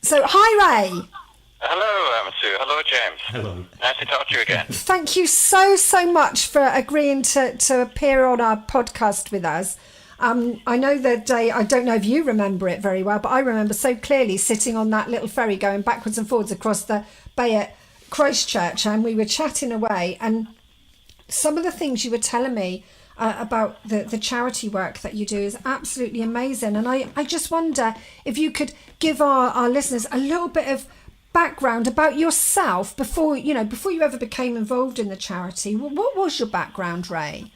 So, hi Ray. Hello, Sue. Hello, James. Hello. Nice to talk to you again. Thank you so much for agreeing to appear on our podcast with us. I know the day, I don't know if you remember it very well, but I remember so clearly sitting on that little ferry going backwards and forwards across the bay at Christchurch, and we were chatting away, and some of the things you were telling me about the charity work that you do is absolutely amazing. And I just wonder if you could give our listeners a little bit of background about yourself before you ever became involved in the charity. What was your background, Ray?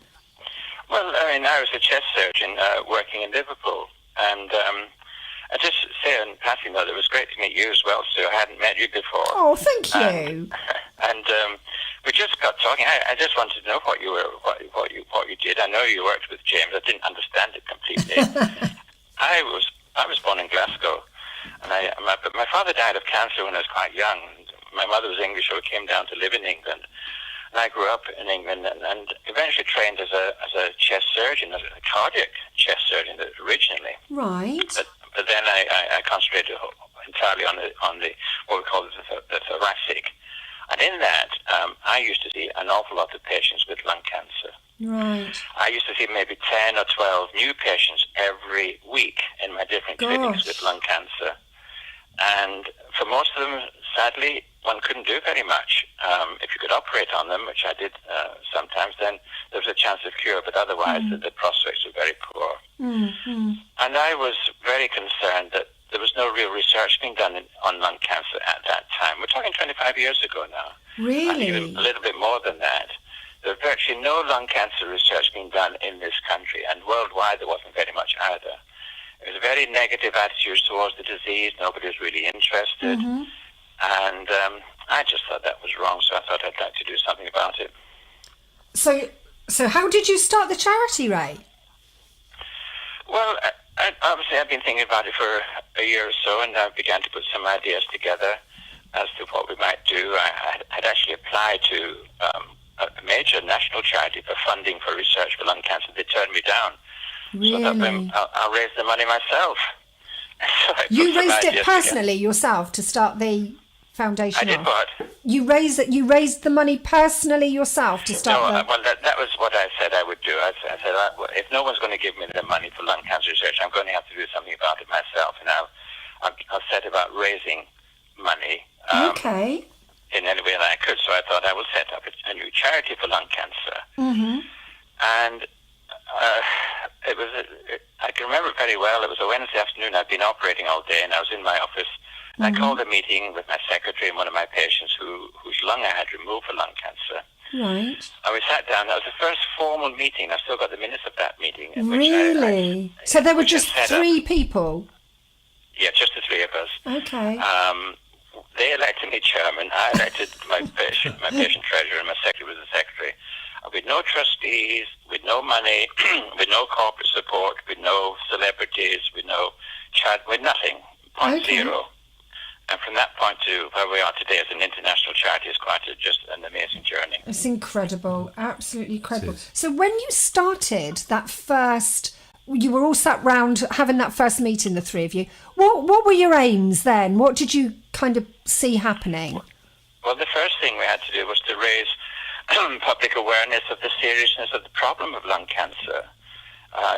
Well, I was a chest surgeon working in Liverpool, and I just say in passing though, it was great to meet you as well, Sue. I hadn't met you before. Oh, thank you. And we just got talking. I just wanted to know what you did. I know you worked with James. I didn't understand it completely. I was born in Glasgow, and my father died of cancer when I was quite young. My mother was English, so we came down to live in England. And I grew up in England and eventually trained as a chest surgeon, as a cardiac chest surgeon originally. Right. But then I concentrated entirely on the what we call the thoracic. And in that, I used to see an awful lot of patients with lung cancer. Right. I used to see maybe 10 or 12 new patients every week in my different clinics with lung cancer. And for most of them, sadly, one couldn't do very much. If you could operate on them, which I did sometimes, then there was a chance of cure, but otherwise the prospects were very poor. Mm-hmm. And I was very concerned that there was no real research being done on lung cancer at that time. We're talking 25 years ago now. Really? And even a little bit more than that. There was virtually no lung cancer research being done in this country, and worldwide there wasn't very much either. It was a very negative attitude towards the disease. Nobody was really interested. Mm-hmm. And I just thought that was wrong, so I thought I'd like to do something about it. So how did you start the charity, Ray? Well, obviously I've been thinking about it for a year or so, and I began to put some ideas together as to what we might do. I had actually applied to a major national charity for funding for research for lung cancer. They turned me down. Really? So I thought, I'll raise the money myself. So You raised it personally yourself to start the foundation? I did what? You raised the money personally yourself to start well, that was what I said I would do. I said, if no one's going to give me the money for lung cancer research, I'm going to have to do something about it myself. And I'll set about raising money okay. in any way that I could. So I thought I will set up a new charity for lung cancer. Mm-hmm. And I can remember it very well. It was a Wednesday afternoon. I'd been operating all day, and I was in my office. I called a meeting with my secretary and one of my patients whose lung I had removed for lung cancer. Right. And we sat down. That was the first formal meeting. I've still got the minutes of that meeting. Really? So there were just 3 people? Yeah, just the 3 of us. Okay. They elected me chairman. I elected my patient treasurer, and my secretary was the secretary. With no trustees, with no money, with no corporate support, with no celebrities, with nothing. Point zero. And from that point to where we are today as an international charity is just an amazing journey. It's incredible, absolutely incredible. So when you started that first, you were all sat round having that first meeting, the 3 of you. What were your aims then? What did you kind of see happening? Well, the first thing we had to do was to raise public awareness of the seriousness of the problem of lung cancer.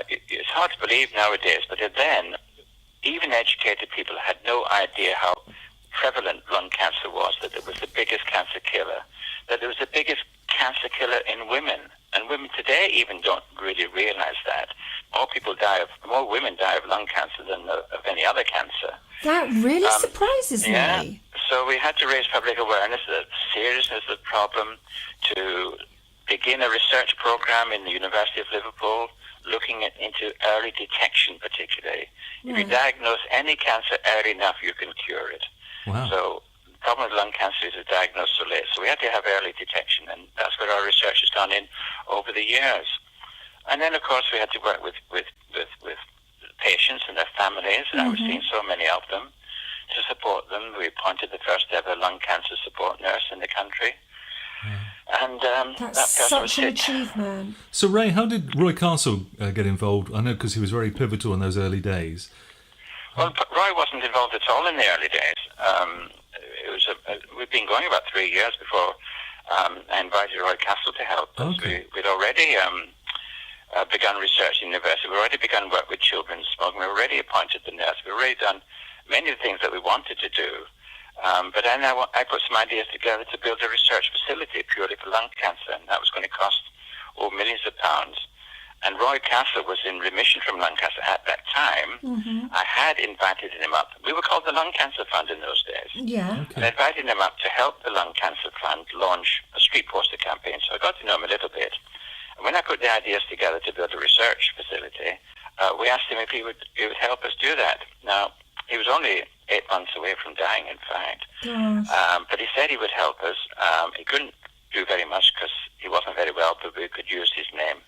It's hard to believe nowadays, but then even educated people had no idea how prevalent lung cancer was, that it was the biggest cancer killer, that it was the biggest cancer killer in women. And women today even don't really realize that. More women die of lung cancer than of any other cancer. That really surprises me. So we had to raise public awareness of the seriousness of the problem, to begin a research program in the University of Liverpool looking into early detection particularly. If you diagnose any cancer early enough, you can cure it. Wow. So the problem with lung cancer is it's diagnosed so late. So we had to have early detection, and that's where our research has gone in over the years. And then, of course, we had to work with patients and their families, and I was seeing so many of them, to support them. We appointed the first ever lung cancer support nurse in the country. And that's such an achievement. So, Ray, how did Roy Castle get involved? I know because he was very pivotal in those early days. Well, Roy wasn't involved at all in the early days. We'd been going about 3 years before I invited Roy Castle to help us. Okay. We'd already begun research in university. We'd already begun work with children's smoking. We'd already appointed the nurse. We'd already done many of the things that we wanted to do. But then I put some ideas together to build a research facility purely for lung cancer, and that was going to cost millions of pounds. And Roy Castle was in remission from lung cancer at that time. Mm-hmm. I had invited him up. We were called the Lung Cancer Fund in those days. Yeah. Okay. I invited him up to help the Lung Cancer Fund launch a street poster campaign. So I got to know him a little bit. And when I put the ideas together to build a research facility, we asked him if he would help us do that. Now, he was only 8 months away from dying, in fact. But he said he would help us. He couldn't do very much because he wasn't very well, but we could use his name.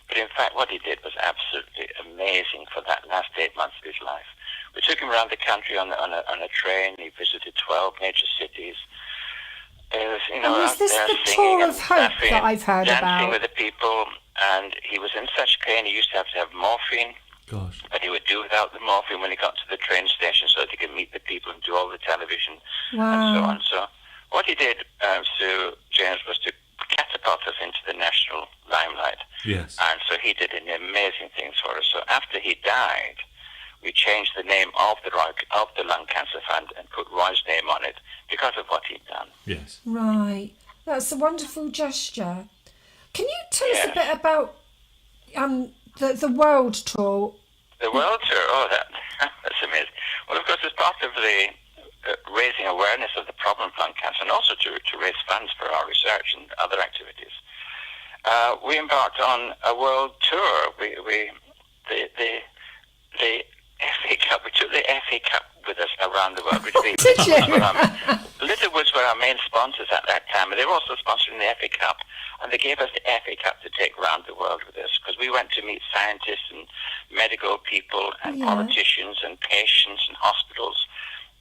But in fact, what he did was absolutely amazing for that last 8 months of his life. We took him around the country on a train. He visited 12 major cities. It was, is this there the singing tour and of hope laughing that and I've heard dancing about? with the people. And he was in such pain. He used to have morphine. Gosh. But he would do without the morphine when he got to the train station so that he could meet the people and do all the television and so on. So what he did, Sue James, was to catapult us into the national limelight. Yes. And so he did amazing things for us. So after he died, we changed the name of the Lung Cancer Fund and put Roy's name on it because of what he'd done. Yes. Right. That's a wonderful gesture. Can you tell us a Yes. bit about the world tour? The world tour, that's amazing. Well, of course, as part of the raising awareness of the problem of lung cancer and also to raise funds for our research and other activities, we embarked on a world tour. The FA Cup, we took the FA Cup with us around the world. Did you? Littlewoods were our main sponsors at that time, and they were also sponsoring the FA Cup, and they gave us the FA Cup to take around the world with us, because we went to meet scientists and medical people and politicians and patients and hospitals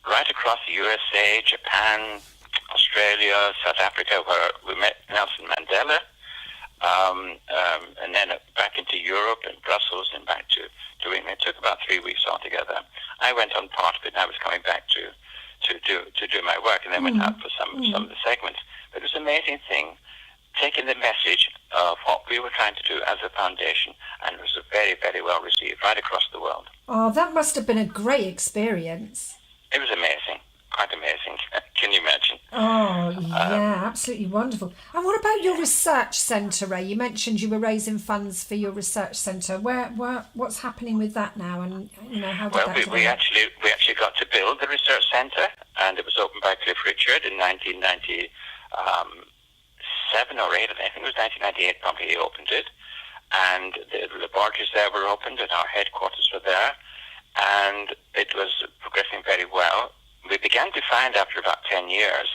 right across the USA, Japan, Australia, South Africa, where we met Nelson Mandela, and then back into Europe and Brussels and back to England. It took about 3 weeks altogether. I went on part of it, and I was coming back to do my work, and then went out for some of the segments. But it was an amazing thing, taking the message of what we were trying to do as a foundation, and it was very, very well received right across the world. Oh, that must have been a great experience. It was amazing, quite amazing. Can you imagine? Oh, yeah, absolutely wonderful. And what about your research centre, Ray? You mentioned you were raising funds for your research centre. What's happening with that now, and how did that Well, we actually got to build the research centre, and it was opened by Cliff Richard in 1997 or 8. I think it was 1998 probably he opened it, and the laboratories there were opened, and our headquarters were there, and it was progressing very well. We began to find after about 10 years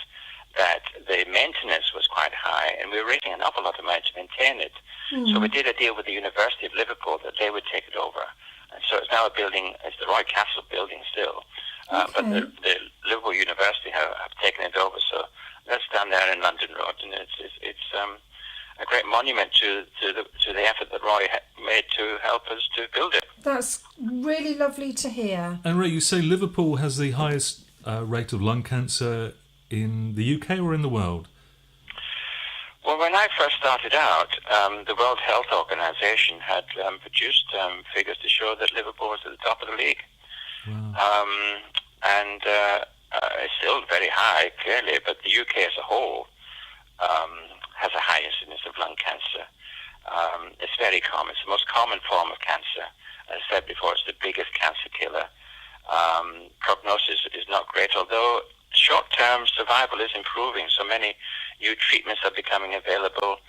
that the maintenance was quite high, and we were raising an awful lot of money to maintain it. So we did a deal with the University of Liverpool that they would take it over. And so it's now a building, it's the Roy Castle building still. But the Liverpool University have taken it over. So that's down there in London Road, and it's a great monument to the effort that Roy made to help us to build it. That's really lovely to hear. And Ray, you say Liverpool has the highest rate of lung cancer in the UK or in the world? Well, when I first started out, the World Health Organization had produced figures to show that Liverpool was at the top of the league. Wow. And it's still very high, clearly, but the UK as a whole has a high incidence of lung cancer. It's very common. It's the most common form of cancer. As I said before, it's the biggest cancer killer. Prognosis is not great, although short-term survival is improving. So many new treatments are becoming available,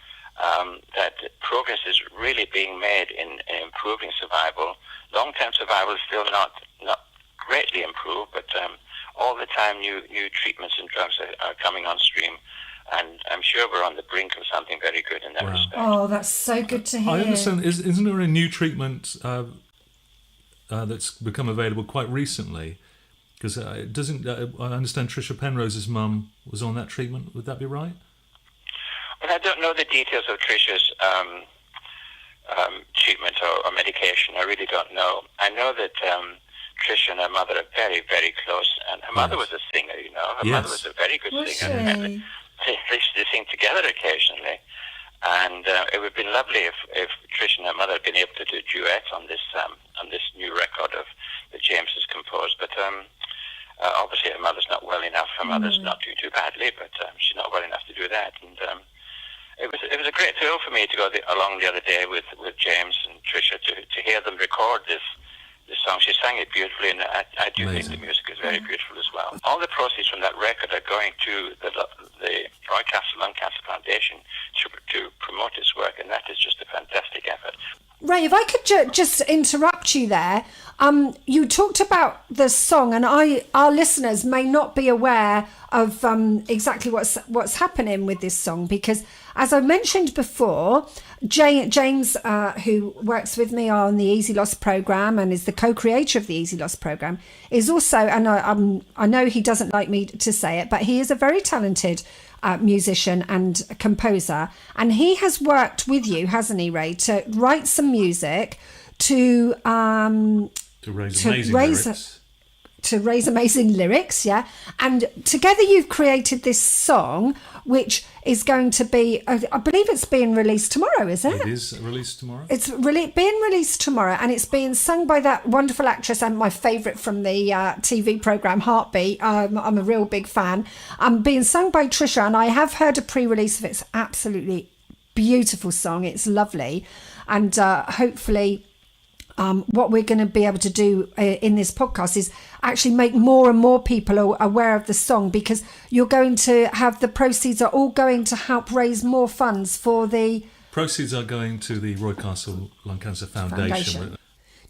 that progress is really being made in improving survival. Long-term survival is still not greatly improved, but all the time new treatments and drugs are coming on stream. And I'm sure we're on the brink of something very good in that respect. Oh, that's so good to hear. I understand. Isn't there a new treatment that's become available quite recently? Because it doesn't. I understand Trisha Penrose's mum was on that treatment. Would that be right? Well, I don't know the details of Trisha's treatment or medication. I really don't know. I know that Trish and her mother are very, very close, and her mother was a singer, you know. Her mother was a very good singer. And they sing together occasionally. And it would have been lovely if Trish and her mother had been able to do a duet on this new record that James has composed. But obviously her mother's not well enough. Her mother's not doing too badly, but she's not well enough to do that. And it was a great thrill for me to go along the other day with James and Trisha to hear them record this song. She sang it beautifully, and I do think the music is very beautiful as well. All the proceeds from that record are going to the Roy Castle Lung Cancer Foundation to promote his work, and that is just a fantastic effort. Ray, if I could just interrupt you there. You talked about the song, and our listeners may not be aware of exactly what's happening with this song, because as I mentioned before, James, who works with me on the Easy Loss program and is the co-creator of the Easy Loss program, is also, and I know he doesn't like me to say it, but he is a very talented musician and composer, and he has worked with you, hasn't he, Ray, to write some music to raise amazing lyrics, yeah. And together you've created this song, which is going to be, I believe it's being released tomorrow, is it? It is released tomorrow. It's being released tomorrow, and it's being sung by that wonderful actress and my favourite from the TV programme Heartbeat. I'm a real big fan. Being sung by Trisha, and I have heard a pre-release of it. It's absolutely beautiful song. It's lovely, and hopefully what we're going to be able to do in this podcast is actually make more and more people aware of the song, because you're going to have the proceeds are all going to help raise more funds for the... Proceeds are going to the Roy Castle Lung Cancer Foundation.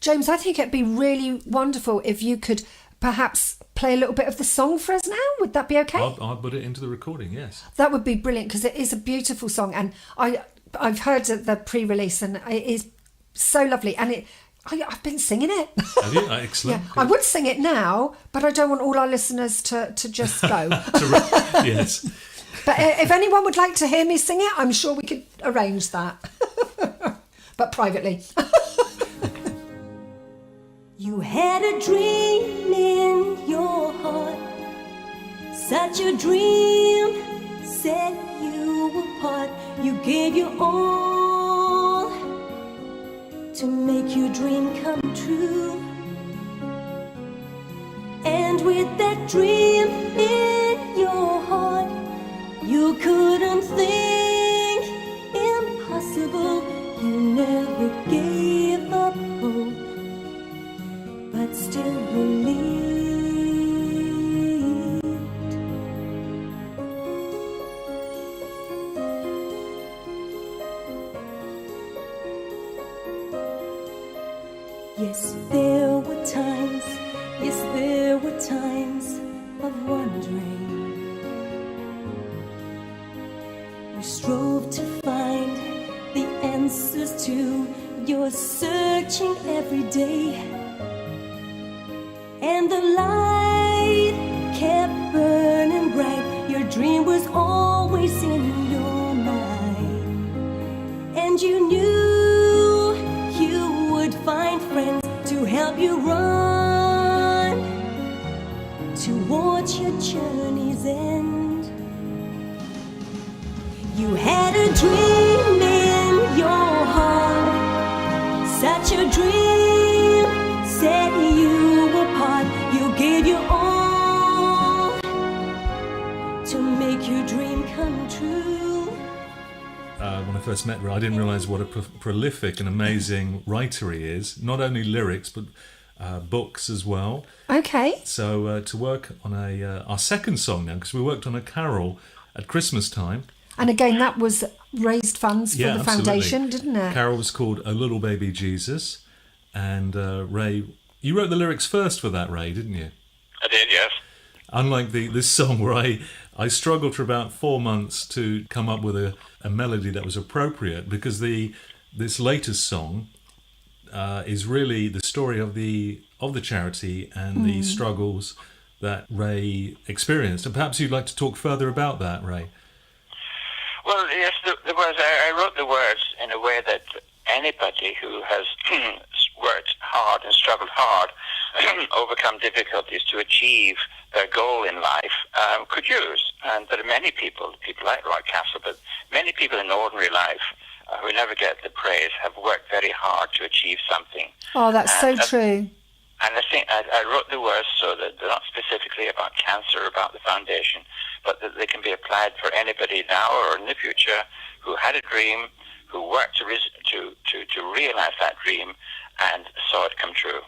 James, I think it'd be really wonderful if you could perhaps play a little bit of the song for us now. Would that be okay? I'll put it into the recording, yes. That would be brilliant, because it is a beautiful song, and I've heard the pre-release, and it is so lovely, and I've been singing it. Have you? Excellent. Yeah, I would sing it now, but I don't want all our listeners to just go. Yes. But if anyone would like to hear me sing it, I'm sure we could arrange that. But privately. You had a dream in your heart, such a dream set you apart. You gave your all to make your dream come true. And with that dream in your heart, you couldn't think impossible. You never gave up hope, but still believed. Yes, there were times of wondering. You strove to find the answers to your searching every day, and the light kept burning bright. Your dream was always in your mind, and you knew you would find friends to help you run towards your journey's end. You had a dream in your heart, such a dream set you apart. You gave your all to make your dream come true. When I first met her, I didn't realise what a prolific and amazing writer he is. Not only lyrics, but books as well. Okay. So to work on our second song now, because we worked on a carol at Christmas time. And again, that was raised funds for the foundation, didn't it? Carol was called "O Little Baby Jesus," and Ray, you wrote the lyrics first for that, Ray, didn't you? I did, yes. Unlike this song, where I struggled for about 4 months to come up with a melody that was appropriate, because this latest song is really the story of the charity and the struggles that Ray experienced. And perhaps you'd like to talk further about that, Ray. Well, yes, I wrote the words in a way that anybody who has worked hard and struggled hard overcome difficulties to achieve their goal in life could use. And there are many people like Roy Castle, but many people in ordinary life who never get the praise have worked very hard to achieve something. Oh, that's so true. And I think I wrote the words so that they're not specifically about cancer or about the foundation, but that they can be applied for anybody now or in the future who had a dream, who worked to realize that dream and saw it come true.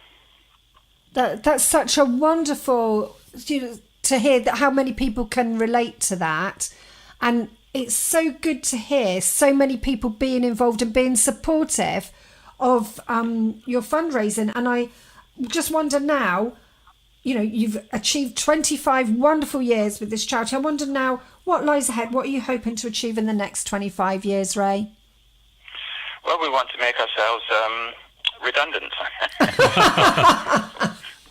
That's such a wonderful, to hear that how many people can relate to that. And it's so good to hear so many people being involved and being supportive of your fundraising. And I just wonder now, you've achieved 25 wonderful years with this charity. I wonder now, what lies ahead? What are you hoping to achieve in the next 25 years, Ray? Well, we want to make ourselves redundant.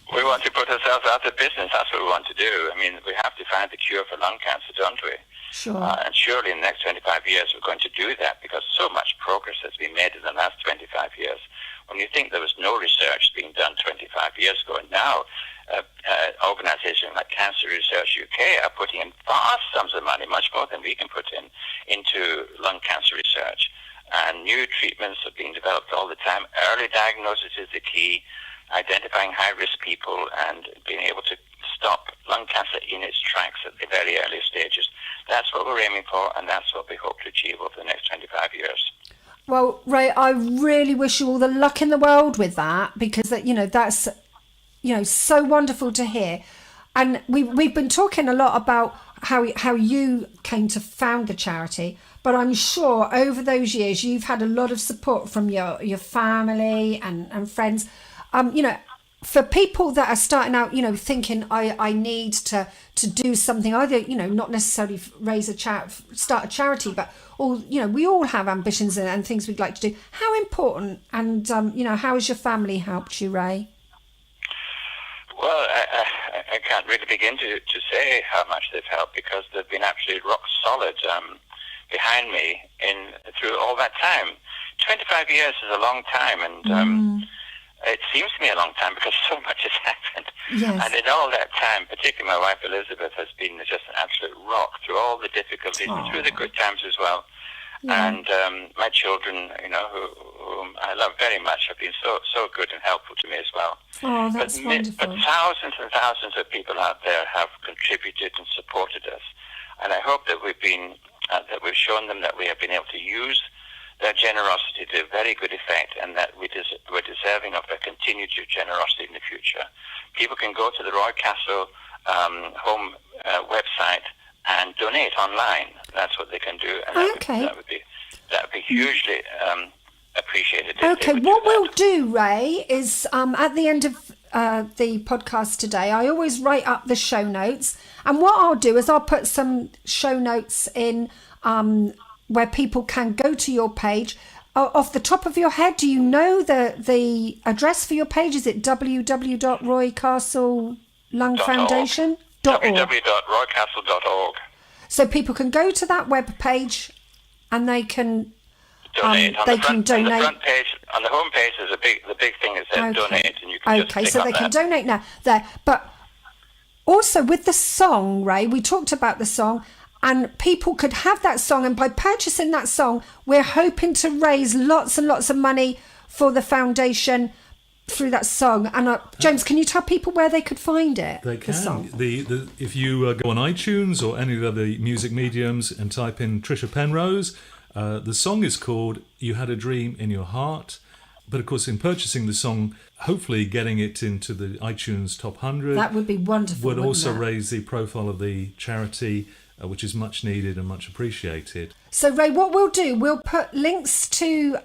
We want to put ourselves out of business. That's what we want to do. I mean, we have to find the cure for lung cancer, don't we? Sure. And surely in the next 25 years we're going to do that, because so much progress has been made in the last 25 years. When you think there was no research being done 25 years ago, and now organisations like Cancer Research UK are putting in vast sums of money, much more than we can put in, into lung cancer research. And new treatments are being developed all the time. Early diagnosis is the key, identifying high-risk people and being able to stop lung cancer in its tracks at the very early stages. That's what we're aiming for, and that's what we hope to achieve over the next 25 years. Well, Ray, I really wish you all the luck in the world with that, because that's so wonderful to hear. And we've been talking a lot about how you came to found the charity, but I'm sure over those years you've had a lot of support from your family and friends. For people that are starting out, thinking I need to do something, either, not necessarily start a charity, but we all have ambitions and things we'd like to do. How important and, how has your family helped you, Ray? Well, I can't really begin to say how much they've helped, because they've been absolutely rock solid behind me through all that time. 25 years is a long time, and it seems to me a long time because so much has happened. Yes. And in all that time, particularly my wife Elizabeth has been just an absolute rock through all the difficulties and through the good times as well. Yeah. And my children, whom I love very much, have been so good and helpful to me as well. Oh, that's wonderful. But thousands and thousands of people out there have contributed and supported us. And I hope that we've shown them that we have been able to use their generosity to very good effect, and that we're deserving of their continued generosity in the future. People can go to the Roy Castle home website and donate online. That's what they can do, and that would be hugely appreciated. Okay, what we'll do, Ray, is at the end of the podcast today, I always write up the show notes, and what I'll do is I'll put some show notes in where people can go to your page. Off the top of your head, do you know the address for your page? Is it www.roycastlelungfoundation.org? www.roycastle.org. So people can go to that web page and they can donate. donate. On the front page, on the home page, the big thing is that donate, and you can just click so on they that. can donate now there. But also with the song, Ray, we talked about the song. And people could have that song, and by purchasing that song, we're hoping to raise lots and lots of money for the foundation through that song. And James, can you tell people where they could find it? They can. The song? If you go on iTunes or any of the other music mediums and type in Trisha Penrose, the song is called "You Had a Dream in Your Heart." But of course, in purchasing the song, hopefully getting it into the iTunes top 100, that would be wonderful. Would also raise the profile of the charity, which is much needed and much appreciated. So, Ray, what we'll do, we'll put links to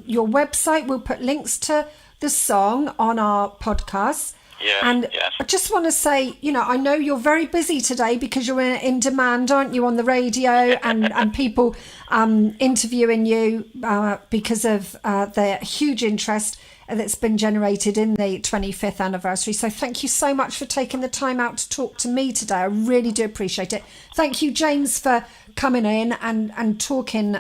your website, we'll put links to the song on our podcast. Yeah, and I just want to say, I know you're very busy today because you're in demand, aren't you, on the radio and people interviewing you because of the huge interest that's been generated in the 25th anniversary. So thank you so much for taking the time out to talk to me today. I really do appreciate it. Thank you, James, for coming in and talking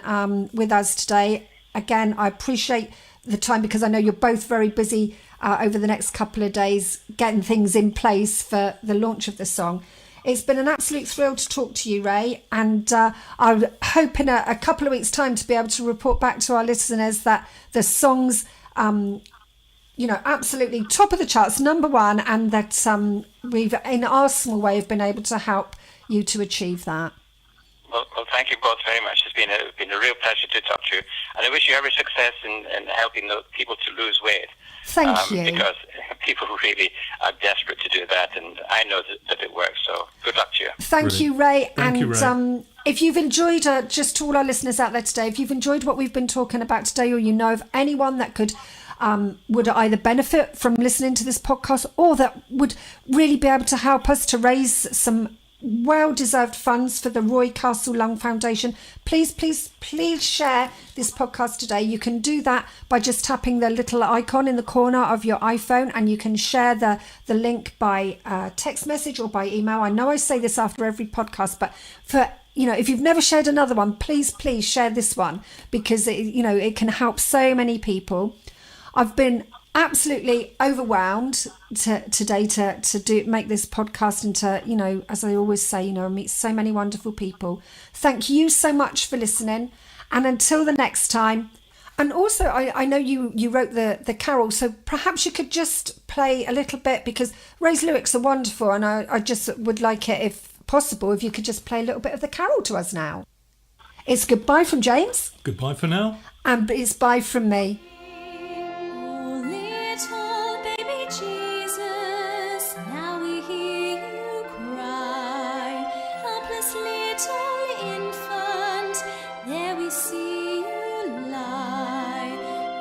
with us today. Again, I appreciate the time, because I know you're both very busy over the next couple of days getting things in place for the launch of the song. It's been an absolute thrill to talk to you, Ray, and I hope in a couple of weeks' time to be able to report back to our listeners that the song's absolutely top of the charts, number one, and that we've, in our small way, have been able to help you to achieve that. Well, thank you both very much. It's been a real pleasure to talk to you, and I wish you every success in helping the people to lose weight. Thank you. Because people really are desperate to do that, and I know that it works. So good luck to you. Thank you, Ray. Thank you, Ray. If you've enjoyed, just to all our listeners out there today, if you've enjoyed what we've been talking about today, or you know of anyone that could would either benefit from listening to this podcast, or that would really be able to help us to raise some well-deserved funds for the Roy Castle Lung Foundation, please share this podcast today. You can do that by just tapping the little icon in the corner of your iPhone, and you can share the link by text message or by email. I know I say this after every podcast, but if you've never shared another one, please share this one, because it can help so many people. I've been absolutely overwhelmed today to make this podcast, and to, as I always say, meet so many wonderful people. Thank you so much for listening, and until the next time. And also, I know you wrote the carol, so perhaps you could just play a little bit, because Ray's lyrics are wonderful, and I just would like it, if possible, if you could just play a little bit of the carol to us now. It's goodbye from James. Goodbye for now. And it's bye from me. Little baby Jesus, now we hear you cry. Helpless little infant, there we see you lie.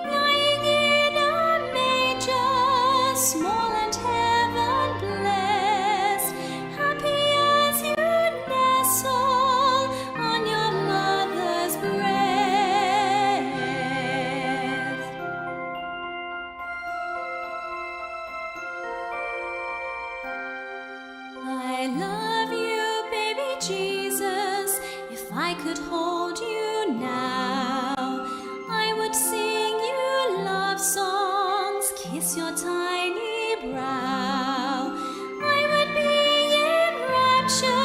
Lying in a manger, small and heaven blessed. Happy as you nestle on your mother's breast. I love you, baby Jesus. If I could hold you now, I would sing you love songs, kiss your tiny brow. I would be in rapture